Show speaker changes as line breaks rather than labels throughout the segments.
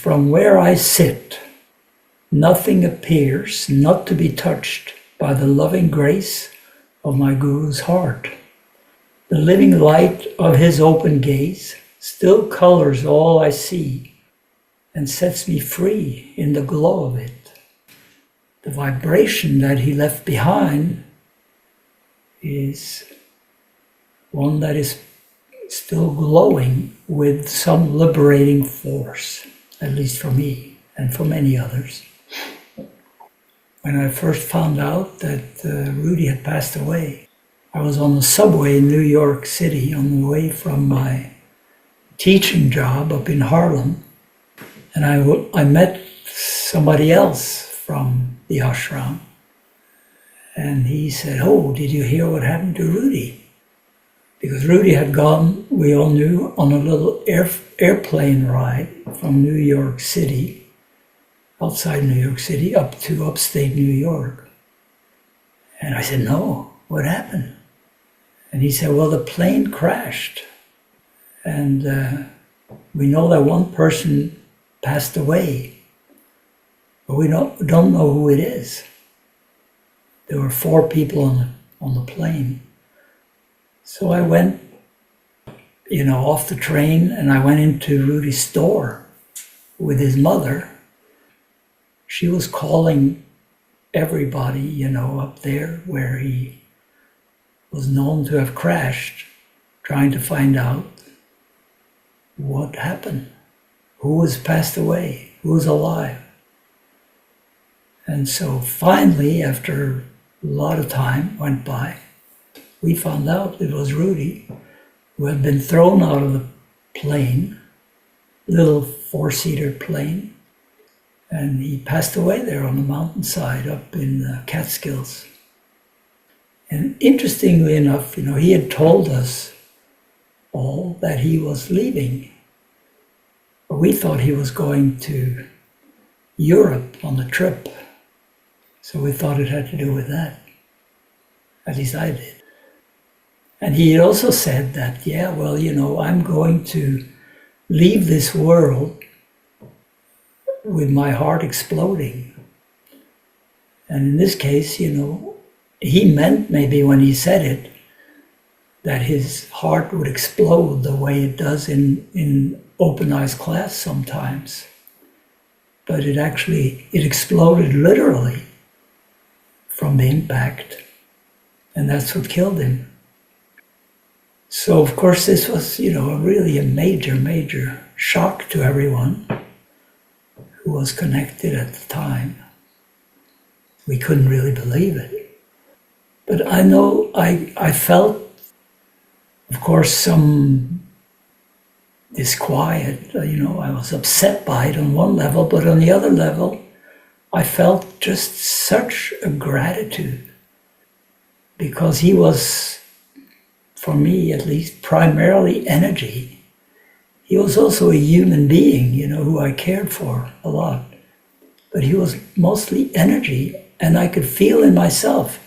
From where I sit, nothing appears not to be touched by the loving grace of my Guru's heart. The living light of his open gaze still colors all I see and sets me free in the glow of it. The vibration that he left behind is one that is still glowing with some liberating force, at least for me and for many others. When I first found out that Rudi had passed away, I was on the subway in New York City on the way from my teaching job up in Harlem, and I met somebody else from the ashram, and he said, "Oh, did you hear what happened to Rudi?" Because Rudi had gone, we all knew, on a little airplane ride from New York City, outside New York City, up to upstate New York. And I said, "No, what happened?" And he said, "Well, the plane crashed. And we know that one person passed away, but we don't know who it is." There were 4 people on the plane. So I went, off the train, and I went into Rudi's store with his mother. She was calling everybody, up there where he was known to have crashed, trying to find out what happened, who was passed away, who was alive. And so finally, after a lot of time went by, we found out it was Rudi, who had been thrown out of the plane, little 4-seater plane, and he passed away there on the mountainside up in the Catskills. And interestingly enough, he had told us all that he was leaving. But we thought he was going to Europe on the trip. So we thought it had to do with that. At least I did. And he had also said that, I'm going to leave this world with my heart exploding. And in this case, he meant maybe when he said it, that his heart would explode the way it does in open eyes class sometimes. But it exploded literally from the impact. And that's what killed him. So, of course, this was, really a major, major shock to everyone who was connected at the time. We couldn't really believe it. But I know I felt, of course, some disquiet. I was upset by it on one level, but on the other level, I felt just such a gratitude because he was, for me at least, primarily energy. He was also a human being, who I cared for a lot. But he was mostly energy, and I could feel in myself,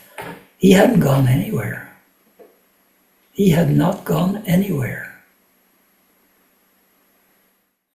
he hadn't gone anywhere. He had not gone anywhere.